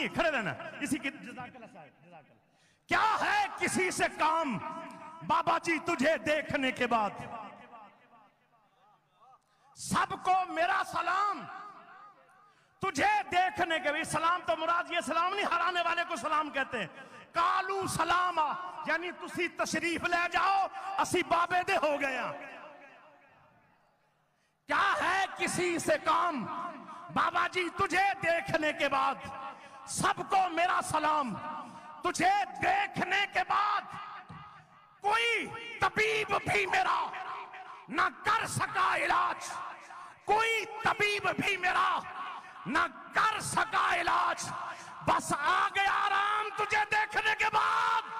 نہیں کھڑے رہنا اسی کی جزاک اللہ صاحب جزاک اللہ کیا ہے کسی سے کام بابا جی تجھے دیکھنے کے بعد سب کو میرا سلام تجھے دیکھنے کے بعد سلام تو مراد یہ سلام نہیں ہرانے والے کو سلام کہتے ہیں کالو سلاما یعنی تسی تشریف لے جاؤ اسی بابے دے ہو گیا کیا ہے کسی سے کام بابا جی تجھے دیکھنے کے بعد سب کو میرا سلام تجھے دیکھنے کے بعد کوئی طبیب بھی میرا نہ کر سکا علاج کوئی طبیب بھی میرا نہ کر سکا علاج بس آ گیا آرام تجھے دیکھنے کے بعد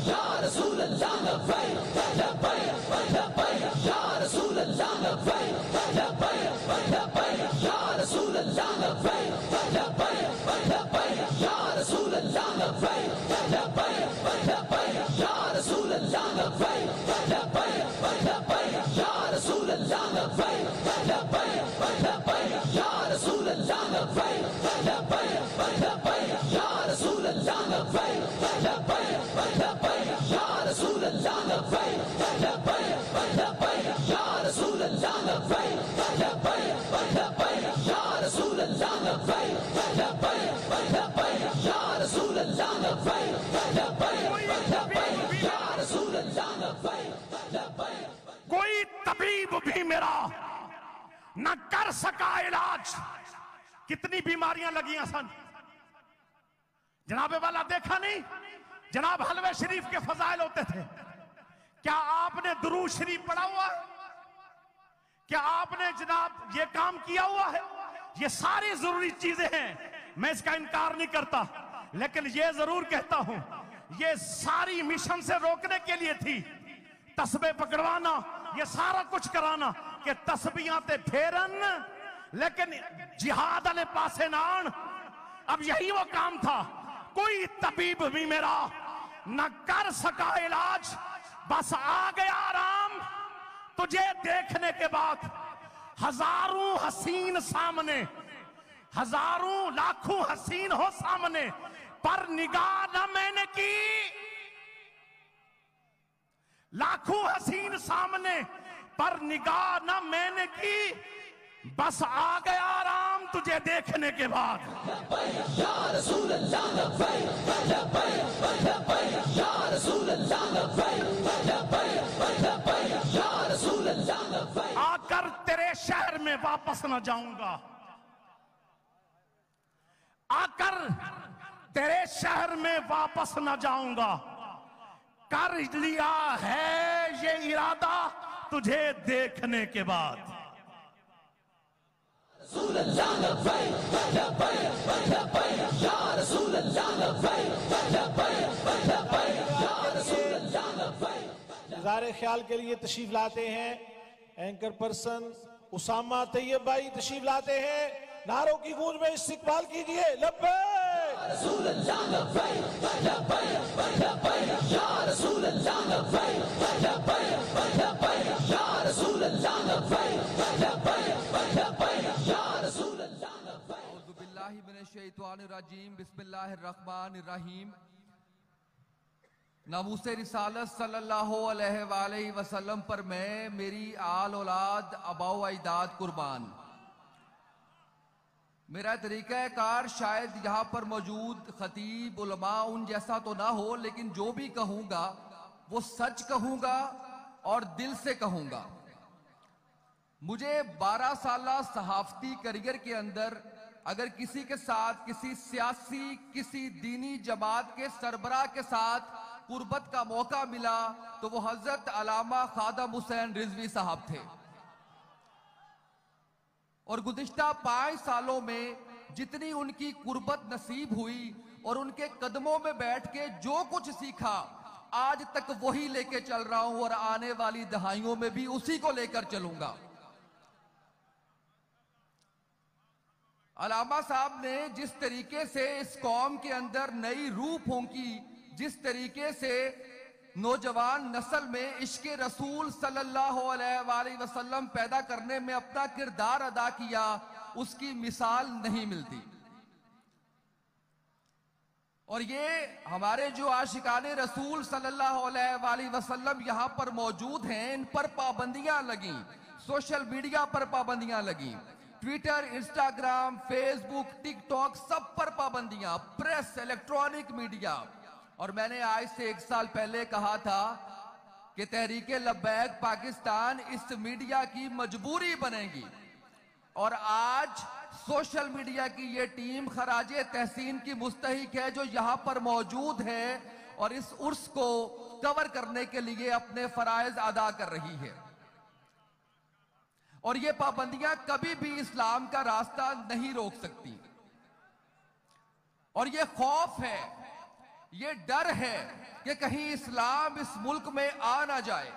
یا رسول اللہ لبیک لبیک لبیک یا رسول اللہ لبیک لبیک لبیک یا رسول اللہ لبیک لبیک لبیک یا رسول اللہ لبیک لبیک لبیک یا رسول اللہ لبیک لبیک لبیک یا رسول اللہ لبیک لبیک لبیک یا رسول اللہ لبیک لبیک لبیک یا رسول اللہ لبیک لبیک لبیک یا رسول اللہ لبیک لبیک لبیک یا رسول اللہ لبیک لبیک لبیک یا رسول اللہ لبیک لبیک لبیک یا رسول اللہ لبیک لبیک لبیک یا رسول اللہ لبیک لبیک کوئی طبیب بھی میرا نہ کر سکا علاج کتنی بیماریاں لگیاں سن جناب والا دیکھا نہیں جناب حلوے شریف کے فضائل ہوتے تھے کیا آپ نے درود شریف پڑھا ہوا ہے کیا آپ نے جناب یہ کام کیا ہوا ہے یہ ساری ضروری چیزیں ہیں میں اس کا انکار نہیں کرتا لیکن یہ ضرور کہتا ہوں یہ ساری مشن سے روکنے کے لیے تھی تسبیح پکڑوانا یہ سارا کچھ کرانا کہ تسبیحاں تے پھیرن لیکن جہاد علیہ پاسے نان اب یہی وہ کام تھا کوئی طبیب بھی میرا نہ کر سکا علاج بس آ گیا آرام تجھے دیکھنے کے بعد ہزاروں حسین سامنے ہزاروں لاکھوں حسین ہو سامنے پر نگاہ نہ میں نے کی لاکھوں حسین سامنے پر نگاہ نہ میں نے کی بس آ گیا آرام تجھے دیکھنے کے بعد یا رسول اللہ لبیک لبیک لبیک یا رسول اللہ لبیک لبیک لبیک یا رسول اللہ لبیک آ کر تیرے شہر میں واپس نہ جاؤں گا آ کر تیرے شہر میں واپس نہ جاؤں گا کر لیا ہے یہ ارادہ تجھے دیکھنے کے بعد رسول اللہ لبیک لبیک لبیک یا رسول اللہ لبیک لبیک لبیک یا رسول اللہ لبیک اظہار خیال کے لیے تشریف لاتے ہیں اینکر پرسن اسامہ طیب بھائی تشریف لاتے ہیں نعروں کی گونج میں استقبال کیجئے لبیک رسول اللہ لبیک لبیک لبیک یا رسول اللہ لبیک لبیک لبیک یا رسول اللہ لبیک لبیک لبیک یا رسول اللہ لبیک اعوذ باللہ من الشیطان الرجیم بسم اللہ الرحمن الرحیم ناموس رسالت صلی اللہ علیہ وآلہ وسلم پر میں میری آل اولاد آباء و اجداد قربان میرا طریقہ کار شاید یہاں پر موجود خطیب علماء ان جیسا تو نہ ہو لیکن جو بھی کہوں گا وہ سچ کہوں گا اور دل سے کہوں گا مجھے 12 سالہ صحافتی کریئر کے اندر اگر کسی کے ساتھ کسی سیاسی کسی دینی جماعت کے سربراہ کے ساتھ قربت کا موقع ملا تو وہ حضرت علامہ خادم حسین رضوی صاحب تھے اور گزشتہ 5 سالوں میں جتنی ان کی قربت نصیب ہوئی اور ان کے قدموں میں بیٹھ کے جو کچھ سیکھا آج تک وہی لے کے چل رہا ہوں اور آنے والی دہائیوں میں بھی اسی کو لے کر چلوں گا علامہ صاحب نے جس طریقے سے اس قوم کے اندر نئی روح پھونکی جس طریقے سے نوجوان نسل میں عشق رسول صلی اللہ علیہ وآلہ وسلم پیدا کرنے میں اپنا کردار ادا کیا اس کی مثال نہیں ملتی اور یہ ہمارے جو عاشقان رسول صلی اللہ علیہ وآلہ وسلم یہاں پر موجود ہیں، ان پر پابندیاں لگیں، سوشل میڈیا پر پابندیاں لگیں، ٹویٹر، انسٹاگرام، فیس بک، ٹک ٹاک، سب پر پابندیاں، پریس، الیکٹرانک میڈیا۔ اور میں نے آج سے 1 سال پہلے کہا تھا کہ تحریک لبیک پاکستان اس میڈیا کی مجبوری بنے گی، اور آج سوشل میڈیا کی یہ ٹیم خراج تحسین کی مستحق ہے جو یہاں پر موجود ہے اور اس عرس کو کور کرنے کے لیے اپنے فرائض ادا کر رہی ہے۔ اور یہ پابندیاں کبھی بھی اسلام کا راستہ نہیں روک سکتی، اور یہ خوف ہے، یہ ڈر ہے کہ کہیں اسلام اس ملک میں آ نہ جائے،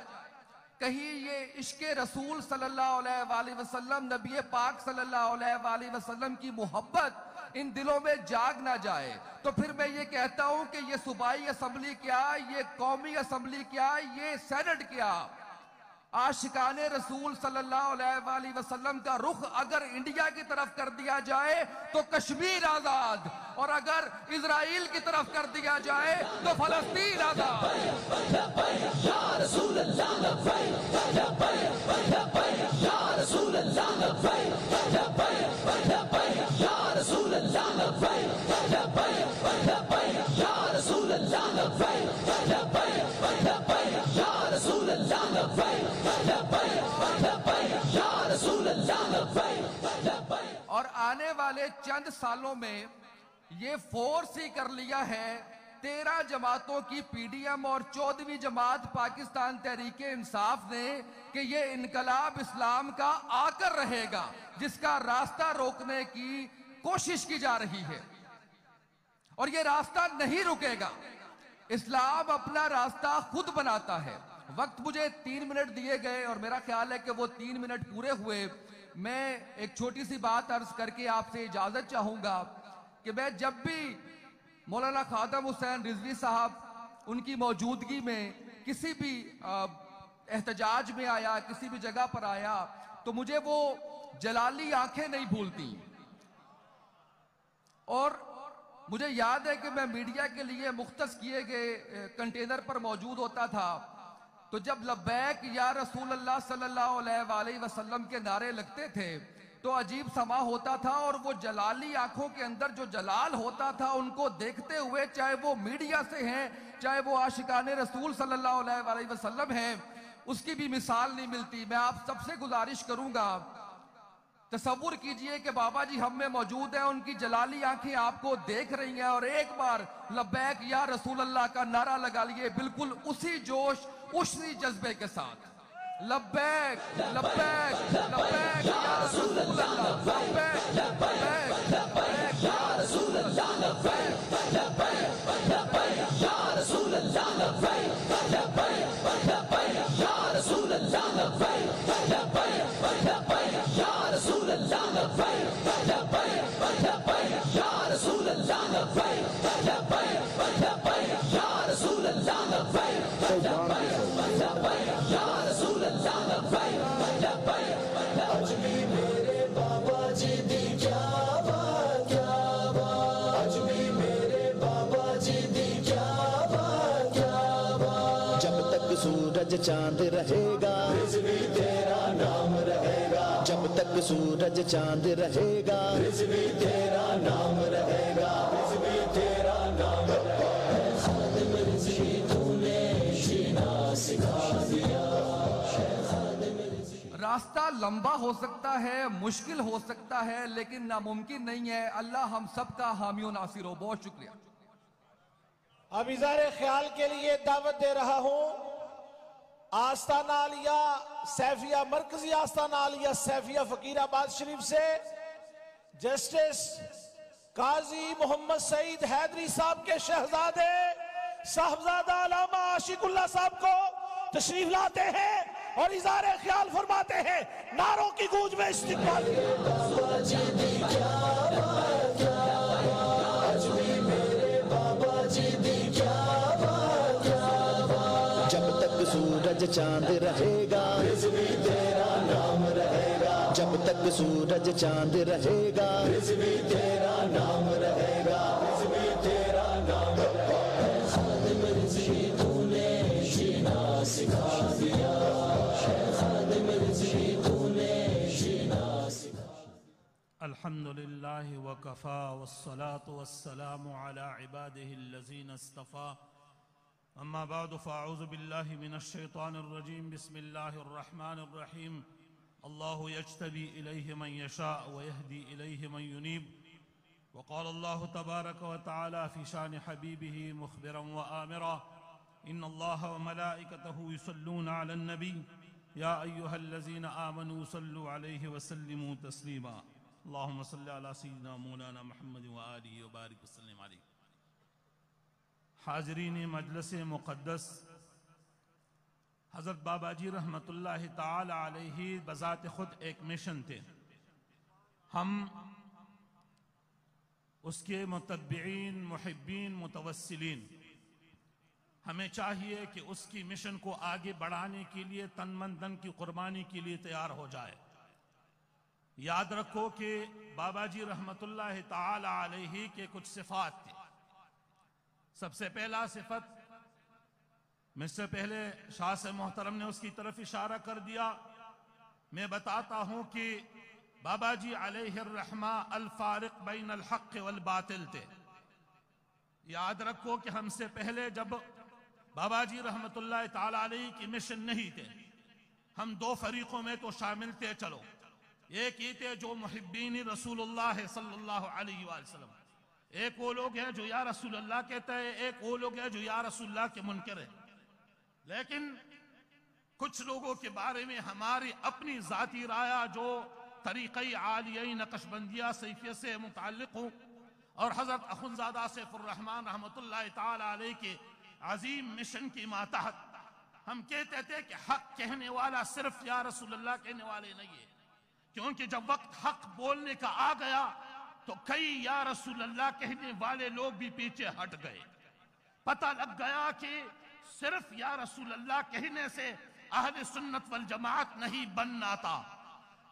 کہیں یہ عشق رسول صلی اللہ علیہ وآلہ وسلم، نبی پاک صلی اللہ علیہ وآلہ وسلم کی محبت ان دلوں میں جاگ نہ جائے۔ تو پھر میں یہ کہتا ہوں کہ یہ صوبائی اسمبلی کیا، یہ قومی اسمبلی کیا، یہ سینٹ کیا، عاشقان رسول صلی اللہ علیہ وآلہ وسلم کا رخ اگر انڈیا کی طرف کر دیا جائے تو کشمیر آزاد، اور اگر اسرائیل کی طرف کر دیا جائے تو فلسطین آزاد۔ یا رسول اللہ لبیک لبیک لبیک یا رسول اللہ لبیک لبیک لبیک یا رسول اللہ لبیک لبیک لبیک یا رسول اللہ لبیک لبیک لبیک یا رسول اللہ لبیک لبیک لبیک یا رسول اللہ لبیک لبیک۔ اور آنے والے چند سالوں میں یہ فورس ہی کر لیا ہے 13 جماعتوں کی پی ڈی ایم اور 14ویں جماعت پاکستان تحریک انصاف نے کہ یہ انقلاب اسلام کا آ کر رہے گا، جس کا راستہ روکنے کی کوشش کی جا رہی ہے، اور یہ راستہ نہیں رکے گا۔ اسلام اپنا راستہ خود بناتا ہے۔ وقت مجھے 3 منٹ دیے گئے اور میرا خیال ہے کہ وہ 3 منٹ پورے ہوئے۔ میں ایک چھوٹی سی بات عرض کر کے آپ سے اجازت چاہوں گا کہ میں جب بھی مولانا خادم حسین رضوی صاحب ان کی موجودگی میں کسی بھی احتجاج میں آیا، کسی بھی جگہ پر آیا، تو مجھے وہ جلالی آنکھیں نہیں بھولتی، اور مجھے یاد ہے کہ میں میڈیا کے لیے مختص کیے گئے کنٹینر پر موجود ہوتا تھا، تو جب لبیک یا رسول اللہ صلی اللہ علیہ وآلہ وسلم کے نعرے لگتے تھے تو عجیب سما ہوتا تھا، اور وہ جلالی آنکھوں کے اندر جو جلال ہوتا تھا ان کو دیکھتے ہوئے، چاہے وہ میڈیا سے ہیں، چاہے وہ عاشقان رسول صلی اللہ علیہ وآلہ وسلم ہیں، اس کی بھی مثال نہیں ملتی۔ میں آپ سب سے گزارش کروں گا، تصور کیجئے کہ بابا جی ہم میں موجود ہیں، ان کی جلالی آنکھیں آپ کو دیکھ رہی ہیں، اور ایک بار لبیک یا رسول اللہ کا نعرہ لگا لیے بالکل اسی جوش، اسی جذبے کے ساتھ، لبیک لبیک لبیک یا رسول اللہ، لبیک لبیک لبیک یا رسول اللہ، لبیک لبیک لبیک یا رسول اللہ لبیک لبیک لبیک یا رسول اللہ لبیک لبیک لبیک یا رسول اللہ لبیک لبیک لبیک یا رسول اللہ لبیک لبیک لبیک یا رسول اللہ لبیک لبیک یا رسول اللہ لبیک لبیک۔ آج بھی میرے بابا جی دی کیا بات، کیا بات، آج بھی میرے بابا جی دی کیا بات، کیا بات۔ جب تک سورج چاند رہے گا رضوی تیرا نام رہے گا، جب تک سورج چاند رہے گا رضوی تیرا نام رہے گا، رضوی تیرا نام رہے گا۔ خادم رضوی تو نے جینا سکھا دیا۔ راستہ لمبا ہو سکتا ہے، مشکل ہو سکتا ہے، لیکن ناممکن نہیں ہے۔ اللہ ہم سب کا حامی و ناصر ہو۔ بہت شکریہ۔ اب اظہار خیال کے لیے دعوت دے رہا ہوں آستانہ عالیہ سیفیہ، مرکزی آستانہ عالیہ سیفیہ فقیر آباد شریف سے جسٹس قاضی محمد سعید حیدری صاحب کے شہزادے صاحبزادہ علامہ عاشق اللہ صاحب کو تشریف لاتے ہیں اور اظہار خیال فرماتے ہیں۔ نعروں کی گونج میں استقبال بابا جی دی کیا بات، کیا بات، آج بھی میرے بابا جی دی کیا بات، کیا بات۔ جب تک سورج چاند رہے گا رضوی تیرا نام رہے گا، جب تک سورج چاند رہے گا رضوی تیرا نام رہے گا، رضوی تیرا نام الحمد لله وكفى والصلاة والسلام على عباده الذين اصطفى أما بعد فأعوذ بالله من الشيطان الرجيم بسم الله الرحمن الرحيم الله يجتبي إليه من يشاء ويهدي إليه من ينيب وقال الله تبارك وتعالى في شان حبيبه مخبرا وآمرا إن الله وملائكته يصلون على النبي يا أيها الذين آمنوا صلوا عليه وسلموا تسليما اللهم صل على سيدنا مولانا محمد وآله وبارك وسلم عليه. حاضرین مجلس مقدس، حضرت بابا جی رحمت اللہ تعالی علیہ بذات خود ایک مشن تھے. ہم اس کے متبعین، محبین، متوسلین، ہمیں چاہیے کہ اس کی مشن کو آگے بڑھانے کے لیے تن من دن کی قربانی کے لیے تیار ہو جائے. یاد رکھو کہ بابا جی رحمت اللہ تعالی علیہ کے کچھ صفات تھے. سب سے پہلا صفت، مجھ سے پہلے شاہ سے محترم نے اس کی طرف اشارہ کر دیا، میں بتاتا ہوں کہ بابا جی علیہ الرحمہ الفارق بین الحق والباطل تھے. یاد رکھو کہ ہم سے پہلے جب بابا جی رحمت اللہ تعالی علیہ کی مشن نہیں تھے، ہم دو فریقوں میں تو شامل تھے. چلو، ایک یہ تھے جو محبین رسول اللہ صلی اللہ علیہ وآلہ وسلم، ایک وہ لوگ ہیں جو یا رسول اللہ کہتے ہیں، ایک وہ لوگ ہیں جو یا رسول اللہ کے منکر ہیں. لیکن کچھ لوگوں کے بارے میں ہماری اپنی ذاتی رائے جو طریقہ عالیہ نقشبندیہ سیفیہ سے متعلق ہوں اور حضرت اخنزادہ سیف الرحمن رحمت اللہ تعالی علیہ کے عظیم مشن کی ماتحت، ہم کہتے تھے کہ حق کہنے والا صرف یا رسول اللہ کہنے والے نہیں ہے، کیونکہ جب وقت حق بولنے کا آ گیا تو کئی یا رسول اللہ کہنے والے لوگ بھی پیچھے ہٹ گئے. پتہ لگ گیا کہ صرف یا رسول اللہ کہنے سے اہل سنت والجماعت نہیں بننا تھا.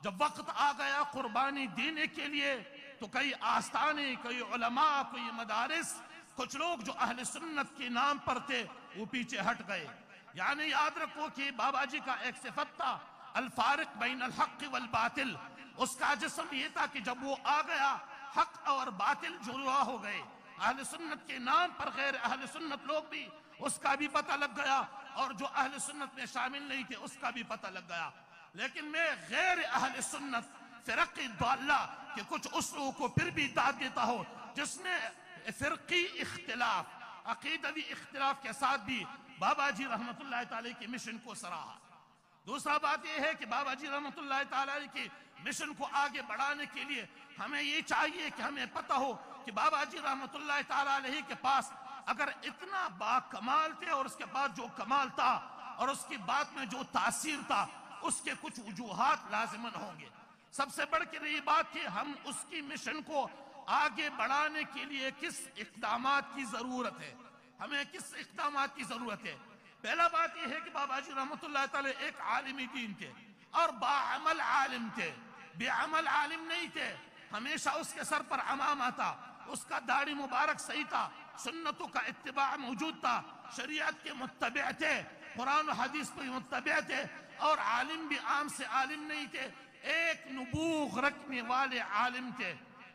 جب وقت آ گیا قربانی دینے کے لیے تو کئی آستانے، کئی علماء، کوئی مدارس، کچھ لوگ جو اہل سنت کے نام پر تھے وہ پیچھے ہٹ گئے. یعنی یاد رکھو کہ بابا جی کا ایک صفت تھا الفارق بین الحق والباطل. اس کا جسم یہ تھا کہ جب وہ آ گیا حق اور باطل جدا ہو گئے. اہل سنت کے نام پر غیر اہل سنت لوگ بھی، اس کا بھی پتہ لگ گیا، اور جو اہل سنت میں شامل نہیں تھے اس کا بھی پتہ لگ گیا. لیکن میں غیر اہل سنت فرقی ضالہ کہ کچھ اس لوگوں کو پھر بھی داد دیتا ہوں جس نے فرقی اختلاف، عقیدوی اختلاف کے ساتھ بھی بابا جی رحمت اللہ تعالی کی مشن کو سراہا. دوسرا بات یہ ہے کہ بابا جی رحمت اللہ تعالی کی مشن کو آگے بڑھانے کے لیے ہمیں یہ چاہیے کہ ہمیں پتہ ہو کہ بابا جی رحمت اللہ تعالی علیہ کے پاس اگر اتنا با کمال تھے اور اس کے بعد جو کمال تھا اور اس کی بات میں جو تاثیر تھا، اس کے کچھ وجوہات لازماً ہوں گے. سب سے بڑھ کر یہ بات کہ ہم اس کی مشن کو آگے بڑھانے کے لیے کس اقدامات کی ضرورت ہے، ہمیں کس اقدامات کی ضرورت ہے. پہلا بات یہ ہے کہ بابا جی رحمت اللہ تعالی ایک عالمی دین تھے اور باعمل عالم تھے. بے عمل عالم نہیں تھے. ہمیشہ اس کے سر پر عمامہ تھا، اس کا داڑھی مبارک صحیح تھا، سنتوں کا اتباع موجود تھا، شریعت کے متبع تھے، قرآن و حدیث کے متبع تھے، اور عالم بھی عام سے عالم نہیں تھے، ایک نبوغ رکھنے والے عالم تھے.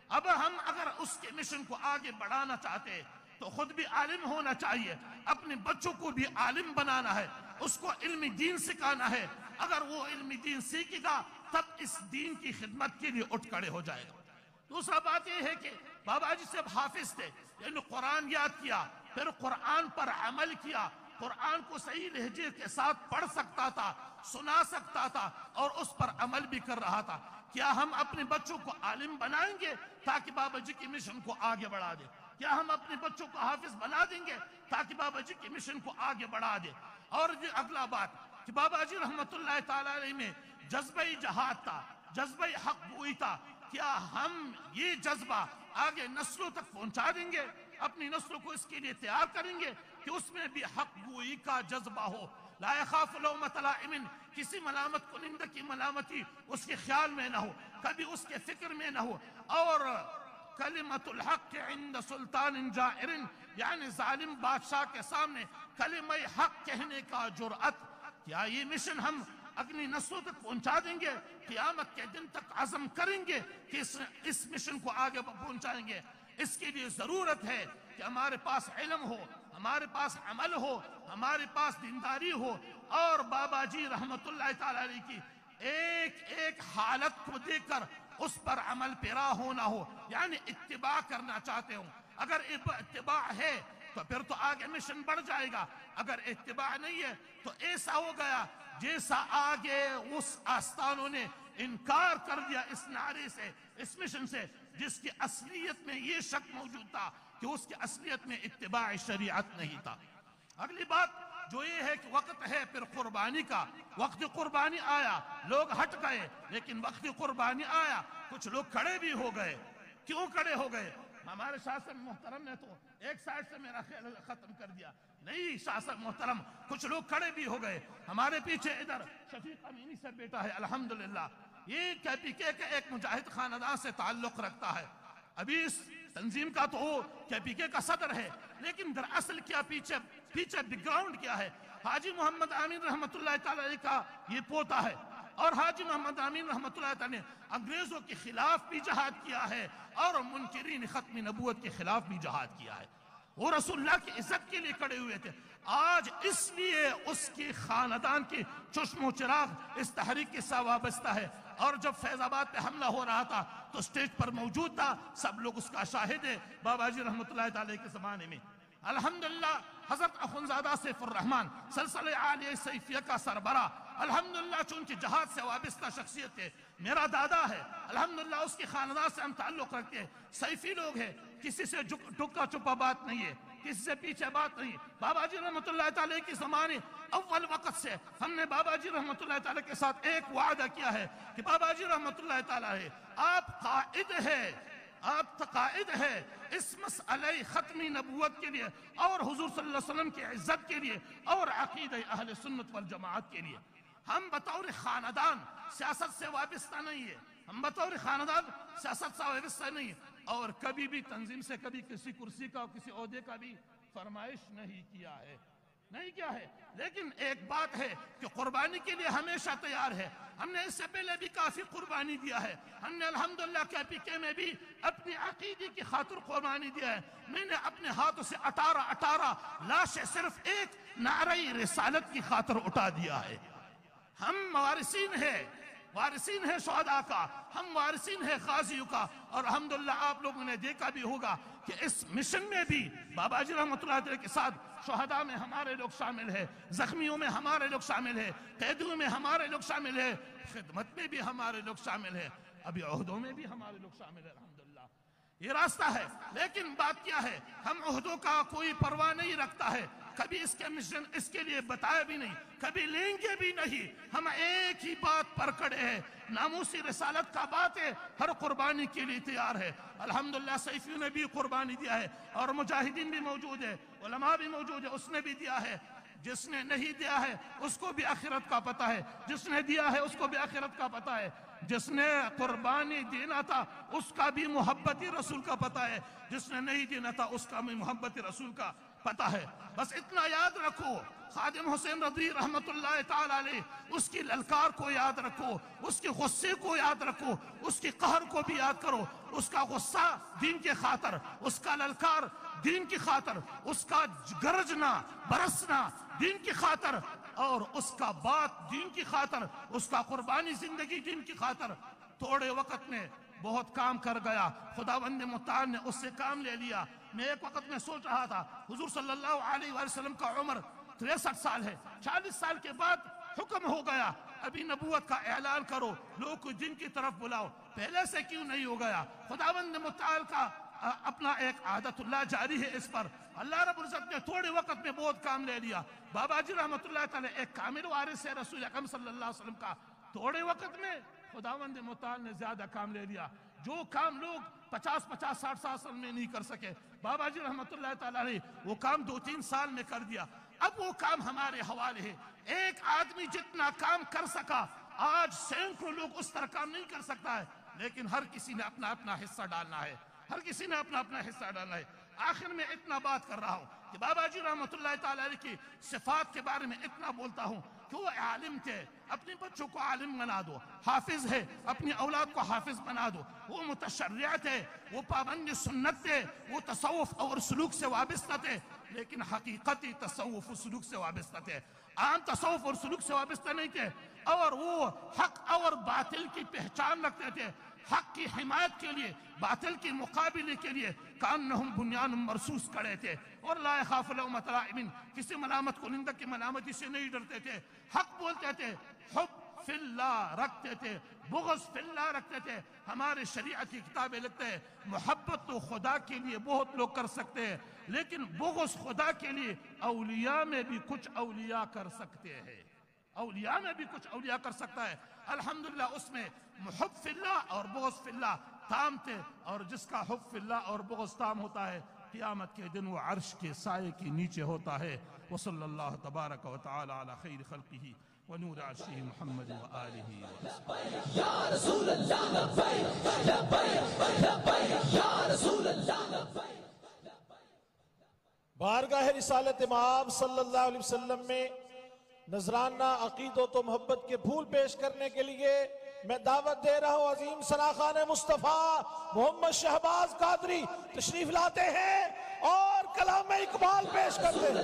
اب ہم اگر اس کے مشن کو آگے بڑھانا چاہتے تو خود بھی عالم ہونا چاہیے، اپنے بچوں کو بھی عالم بنانا ہے، اس کو علم دین سکھانا ہے. اگر وہ علم دین سیکھے گا تب اس دین کی خدمت کے لیے اٹھ کھڑے ہو جائے گا. دوسرا بات یہ ہے کہ بابا جی صاحب حافظ تھے، یعنی قرآن یاد کیا، پھر قرآن پر عمل کیا، قرآن کو صحیح لہجے کے ساتھ پڑھ سکتا تھا، سنا سکتا تھا اور اس پر عمل بھی کر رہا تھا. کیا ہم اپنے بچوں کو عالم بنائیں گے تاکہ بابا جی کی مشن کو آگے بڑھا دیں؟ کیا ہم اپنے بچوں کو حافظ بنا دیں گے تاکہ بابا جی کی مشن کو آگے بڑھا دیں؟ اور اگلا بات کہ بابا جی رحمت اللہ تعالی علیہ میں جذبہ جہاد تھا، جذبہ حق گوئی تھا. کیا ہم یہ جذبہ آگے نسلوں تک پہنچا دیں گے؟ اپنی نسلوں کو اس کے لیے تیار کریں گے کہ اس میں بھی حق گوئی کا جذبہ ہو. لا يخاف لومۃ لائم، کسی ملامت کنندہ کی ملامتی اس کے خیال میں نہ ہو، کبھی اس کے فکر میں نہ ہو. اور کلمۃ الحق عند سلطان جائر، یعنی ظالم بادشاہ کے سامنے کلمہ حق کہنے کا جرأت. کیا یہ مشن ہم اگلی نسلوں تک پہنچا دیں گے، قیامت کے دن تک عزم کریں گے کہ اس مشن کو آگے پہنچائیں گے۔ اس کے لیے ضرورت ہے کہ ہمارے پاس علم ہو، ہمارے پاس عمل ہو، ہمارے پاس دینداری ہو، اور بابا جی رحمت اللہ تعالی علیہ کی ایک ایک حالت کو دیکھ کر اس پر عمل پیرا ہونا ہو، یعنی اتباع کرنا چاہتے ہوں۔ اگر اتباع ہے تو پھر تو آگے مشن بڑھ جائے گا، اگر اتباع نہیں ہے تو ایسا ہو گیا جیسا آگے اس آستانوں نے انکار کر دیا اس نعرے سے، اس مشن سے، جس کی اصلیت میں یہ شک موجود تھا کہ اس کی اصلیت میں اتباع شریعت نہیں تھا۔ اگلی بات جو یہ ہے کہ وقت ہے پھر قربانی کا، وقت قربانی آیا، لوگ ہٹ گئے، لیکن وقت قربانی آیا کچھ لوگ کھڑے بھی ہو گئے۔ کیوں کھڑے ہو گئے؟ ہمارے شاہ صاحب محترم نے تو ایک سائڈ سے میرا خیال ختم کر دیا، نہیں شاہ صاحب محترم، کچھ لوگ کھڑے بھی ہو گئے۔ ہمارے پیچھے ادھر شفیق امینی سے بیٹا ہے، الحمدللہ، یہ KPK کے ایک مجاہد خاندان سے تعلق رکھتا ہے۔ ابھی اس تنظیم کا تو وہ KPK کا صدر ہے، لیکن دراصل کیا پیچھے بیک گراؤنڈ کیا ہے؟ حاجی محمد امین رحمت اللہ تعالی علیہ کا یہ پوتا ہے، اور حاجی محمد امین رحمت اللہ تعالی نے انگریزوں کے خلاف بھی جہاد کیا ہے اور منکرین ختم نبوت کے خلاف بھی جہاد کیا ہے۔ وہ رسول اللہ کی عزت کے لیے کھڑے ہوئے تھے۔ آج اس لیے اس کی خاندان کی چشم و چراغ اس تحریک کے ساتھ وابستہ ہے، اور جب فیض آباد پہ حملہ ہو رہا تھا تو اسٹیج پر موجود تھا، سب لوگ اس کا شاہد ہے بابا جی رحمت اللہ تعالی کے زمانے میں۔ الحمدللہ حضرت اخنزادہ سیف الرحمن سلسلہ عالیہ سیفیہ کا سربراہ، الحمدللہ چونکہ جہاد سے وابستہ شخصیت ہے، میرا دادا ہے، الحمدللہ اس کی خاندان سے ہم تعلق رکھتے ہیں، سیفی لوگ ہیں، کسی سے ٹکا چھپا بات نہیں ہے، کسی سے پیچھے بات نہیں۔ بابا جی رحمت اللہ تعالی کی زمانے اول وقت سے ہم نے بابا جی رحمت اللہ تعالی کے ساتھ ایک وعدہ کیا ہے کہ بابا جی رحمت اللہ تعالی آپ قائد ہے، آپ قائد ہے اس مسئلہ ختمی نبوت کے لیے اور حضور صلی اللہ علیہ وسلم کی عزت کے لیے اور عقیدہ اہل سنت والجماعت کے لیے۔ ہم بطور خاندان سیاست سے وابستہ نہیں ہے، ہم بطور خاندان سیاست سے وابستہ نہیں ہے، اور کبھی بھی تنظیم سے کبھی کسی کرسی کا کسی عہدے کا بھی فرمائش نہیں کیا ہے، نہیں کیا ہے۔ لیکن ایک بات ہے کہ قربانی کے لیے ہمیشہ تیار ہے۔ ہم نے اس سے پہلے بھی کافی قربانی دیا ہے، ہم نے الحمدللہ KPK میں بھی اپنی عقیدے کی خاطر قربانی دیا ہے۔ میں نے اپنے ہاتھوں سے 18 لاشیں صرف ایک نعرہ رسالت کی خاطر اٹھا دیا ہے۔ ہم وارثین ہیں شہداء کا، ہم وارثین ہیں غازیوں کا، اور الحمدللہ آپ لوگوں نے دیکھا بھی ہوگا کہ اس مشن میں بھی بابا جی رحمت اللہ علیہ کے ساتھ شہداء میں ہمارے لوگ شامل ہیں، زخمیوں میں ہمارے لوگ شامل ہیں، قیدیوں میں ہمارے لوگ شامل ہیں، خدمت میں بھی ہمارے لوگ شامل ہیں، ابھی عہدوں میں بھی ہمارے لوگ شامل ہیں، الحمدللہ۔ یہ راستہ ہے، لیکن بات کیا ہے، ہم عہدوں کا کوئی پرواہ نہیں رکھتا ہے، کبھی اس کے مشن اس کے لیے بتایا بھی نہیں، کبھی لیں گے بھی نہیں۔ ہم ایک ہی بات پر کھڑے ہیں، ناموسی رسالت کا بات ہے، ہر قربانی کے لیے تیار ہے۔ الحمدللہ سیفیوں نے بھی قربانی دیا ہے، اور مجاہدین بھی موجود ہے، علماء بھی موجود ہے، اس نے بھی دیا ہے۔ جس نے نہیں دیا ہے اس کو بھی آخرت کا پتہ ہے، جس نے دیا ہے اس کو بھی آخرت کا پتہ ہے، جس نے قربانی دینا تھا اس کا بھی محبت رسول کا پتہ ہے، جس نے نہیں دینا تھا اس کا بھی محبت رسول کا پتہ ہے۔ بس اتنا یاد رکھو، خادم حسین رضوی رحمت اللہ تعالی علیہ، اس کی للکار کو یاد رکھو، اس کے غصے کو یاد رکھو، اس کی قہر کو بھی یاد کرو۔ اس کا غصہ دین کے خاطر، اس کا للکار دین کی خاطر، اس کا گرجنا برسنا دین کی خاطر، اور اس کا بات دین کی خاطر، اس کا قربانی زندگی دین کی خاطر۔ تھوڑے وقت میں بہت کام کر گیا، خداوند متعال نے اس سے کام لے لیا۔ میں ایک وقت میں سوچ رہا تھا، حضور صلی اللہ علیہ وسلم کا عمر 63 سال ہے، 40 سال کے بعد حکم ہو گیا ابھی نبوت کا اعلان کرو، لوگوں کو دین کی طرف بلاؤ، پہلے سے کیوں نہیں ہو گیا؟ خداوند متعال کا اپنا ایک عادت اللہ جاری ہے اس پر۔ اللہ رب العزت نے تھوڑے وقت میں بہت کام لے لیا۔ بابا جی رحمت اللہ تعالی ایک کامل وارث ہے رسول اکرم صلی اللہ علیہ وسلم کا، تھوڑے وقت میں خداوند متعال نے زیادہ کام لے لیا۔ جو کام لوگ 50 60 سال میں نہیں کر سکے، بابا جی رحمت اللہ تعالی علیہ وہ کام 2-3 سال میں کر دیا۔ اب وہ کام ہمارے حوالے ہے۔ ایک آدمی جتنا کام کر سکا، آج سینکڑوں لوگ اس طرح کام نہیں کر سکتا ہے، لیکن ہر کسی نے اپنا اپنا حصہ ڈالنا ہے، ہر کسی نے اپنا اپنا حصہ ڈالنا ہے۔ آخر میں اتنا بات کر رہا ہوں کہ بابا جی رحمت اللہ تعالیٰ علیہ کی صفات کے بارے میں اتنا بولتا ہوں کہ وہ عالم تھے، اپنے بچوں کو عالم بنا دو، حافظ ہے اپنی اولاد کو حافظ بنا دو، وہ متشرع تھے، وہ پابند سنت تھے، وہ تصوف اور سلوک سے وابستہ تھے، لیکن حقیقتی تصوف و سلوک سے وابستہ تھے، عام تصوف اور سلوک سے وابستہ نہیں تھے، اور وہ حق اور باطل کی پہچان رکھتے تھے، حق کی حمایت کے لیے، باطل کی مقابلے کے لیے کانہم بنیان مرصوص کھڑے تھے، اور لا یخاف لومۃ لائم، کسی ملامت کنندہ کی ملامتی سے نہیں ڈرتے تھے، حق بولتے تھے، حب فی اللہ رکھتے تھے، بغض فی اللہ رکھتے تھے۔ ہمارے شریعت کی کتابیں لکھتے ہیں محبت تو خدا کے لیے بہت لوگ کر سکتے ہیں، لیکن بغض خدا کے لیے اولیاء میں بھی کچھ اولیاء کر سکتے ہیں، اولیاء میں بھی کچھ اولیاء کر سکتا ہے۔ الحمدللہ اس میں محب فی اللہ اور بغض فی اللہ تام تھے، اور جس کا حب فی اللہ اور بغض تام ہوتا ہے قیامت کے دن وہ عرش کے سائے کے نیچے ہوتا ہے۔ وصلی اللہ تبارک و تعالی علی خیر خلقہ ونور عرشہ محمد وآلہ وسلم۔ یا رسول اللہ لبیک لبیک لبیک یا رسول اللہ لبیک۔ بارگاہ رسالت امام صلی اللہ علیہ وسلم میں نذرانہ عقیدت و محبت کے پھول پیش کرنے کے لیے میں دعوت دے رہا ہوں عظیم ثناخان مصطفیٰ محمد شہباز قادری تشریف لاتے ہیں اور کلام اقبال پیش کرتے ہیں۔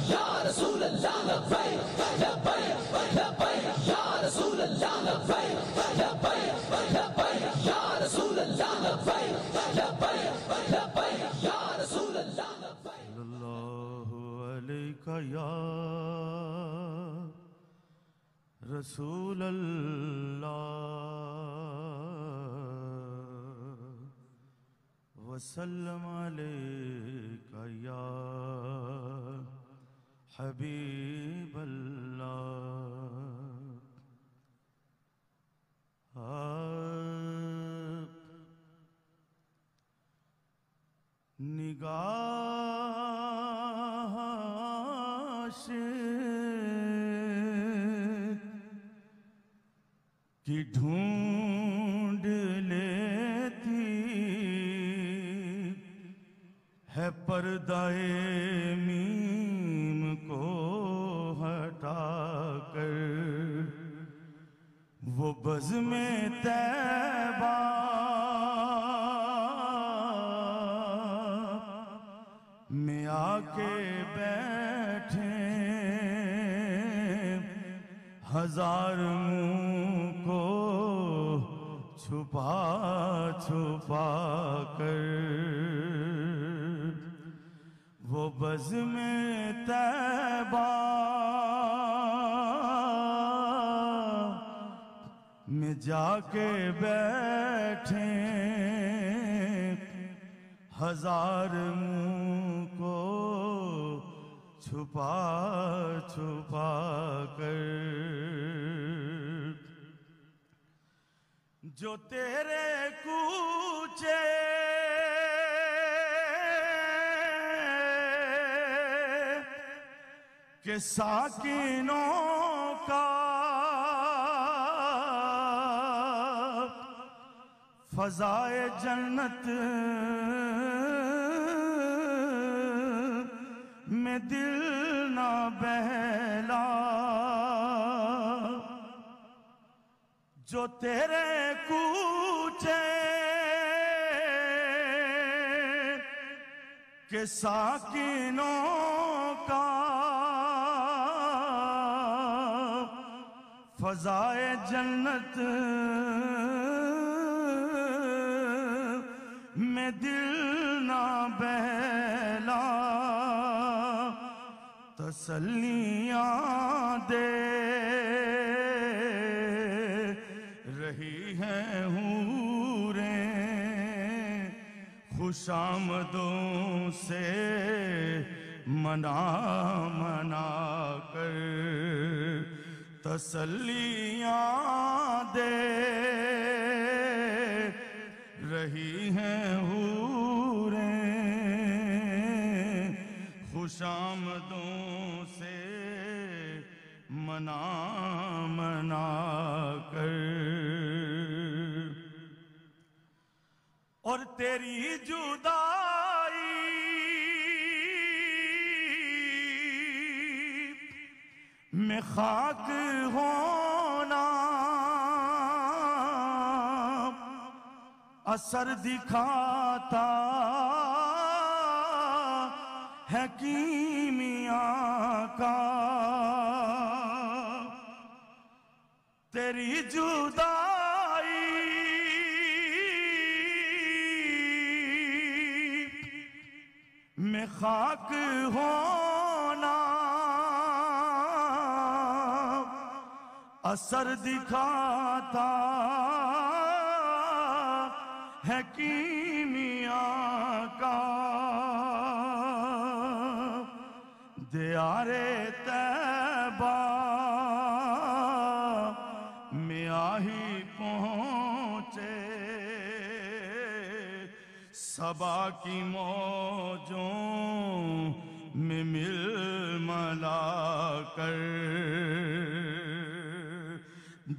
یا رسول اللہ لبیک لبیک لبیک یا رسول اللہ لبیک لبیک لبیک یا رسول اللہ لبیک لبیک لبیک یا رسول اللہ لبیک۔ صلی اللہ علیکہ یا رسول اللہ وسلم علیکہ یا حبیب اللہ۔ نگاہ کی ڈھونڈ لیتی ہے پردہ میم کو ہٹا کر، وہ بزم طیبہ میں آ کے بیٹھے، ہزار منہ کو چھپا چھپا کر، وہ بزم طیبہ میں جا کے بیٹھے، ہزار منہ کو چھپا چھپا کر، جو تیرے کوچے کے ساکنوں کا فضائے جنت میں دل نہ بہلا، جو تیرے کوچے کے ساکنوں کا فضائے جنت میں دل نہ بہلا، تسلیاں دے رہی ہیں حوریں خوش آمدوں سے منا منا کر، تسلیاں دے رہی ہیں حوریں خوش آمدوں سے منا منا کر، اور تیری جدائی میں خاک ہونا اثر دکھاتا ہے کیمیا کا تیری جدائی میں خاک ہونا اثر دکھاتا ہے کیمیا کا دیار طیبہ میں آہی پہنچے صبا کی موجوں میں مل ملا کر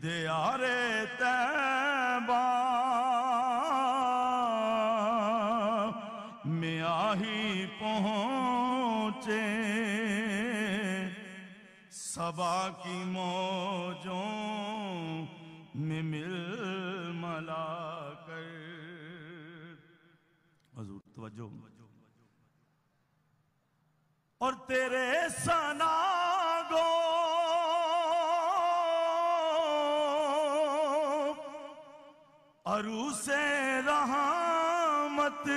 دیار طیبہ میں آہی پہنچے صبا کی موجوں میں مل ملا کر حضور توجہ اور تیرے ثنا گو عروس رحمت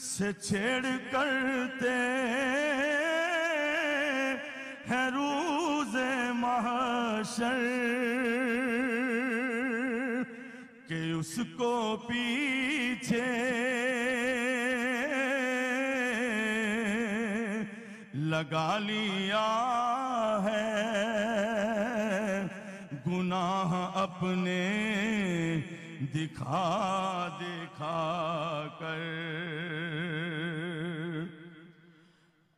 سے چھیڑ کرتے ہیں روز محشر کہ اس کو پیچھے لگا لیا ہے گناہ اپنے دکھا دکھا کر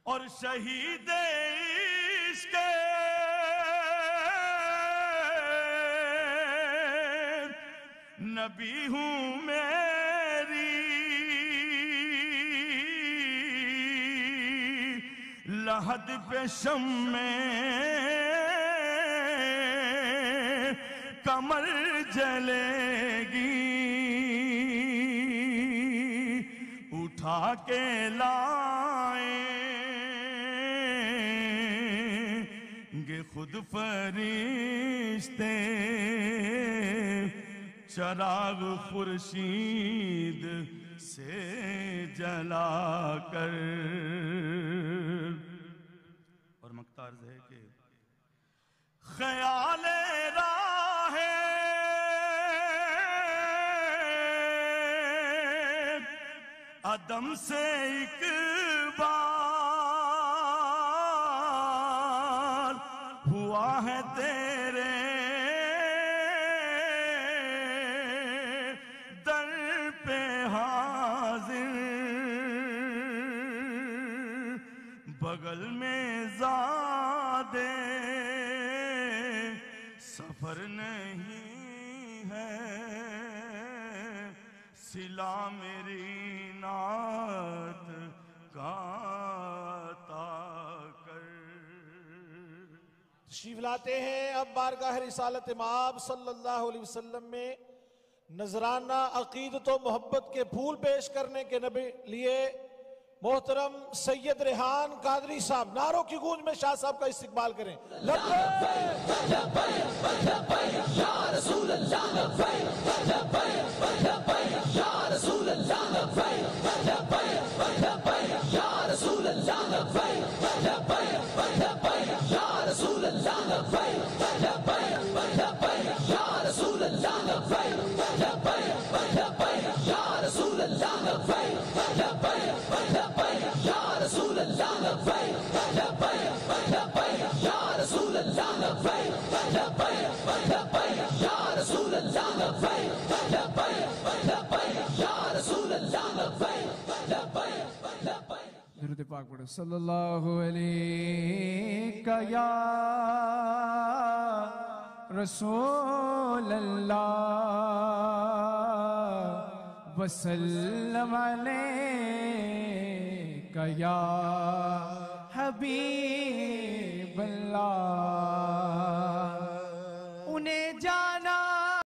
اور شہید عشق نبی ہوں میری لحد پہ شمع کمر جلے گی اٹھا کے لائیں گے خود فرشتے چراغ خورشید سے جلا کر اور مقطع عرض ہے کہ خیال راہ عدم سے ایک بار ہوا ہے تیرے در پہ حاضر بغل میں زادے سفر نہیں ہے سلا میری نعت کا عطا کر تشریف لاتے ہیں اب بارگاہ رسالت مآب صلی اللہ علیہ وسلم میں نذرانہ عقیدت و محبت کے پھول پیش کرنے کے لیے محترم سید ریحان قادری صاحب نعروں کی گونج میں شاہ صاحب کا استقبال کریں لبیک لبیک یا رسول اللہ لبیک لبیک لبیک یا رسول اللہ لبیک لبیک لبیک یا رسول اللہ لبیک لبیک لبیک یا رسول اللہ لبیک لبیک لبیک یا رسول اللہ لبیک لبیک لبیک یا رسول اللہ لبیک لبیک لبیک یا رسول اللہ لبیک لبیک لبیک یا رسول اللہ لبیک لبیک لبیک یا رسول اللہ لبیک لبیک لبیک یا رسول اللہ لبیک لبیک لبیک درود پاک پڑھو صلی اللہ علیہ یا رسول اللہ وسلم علیہ یا نبی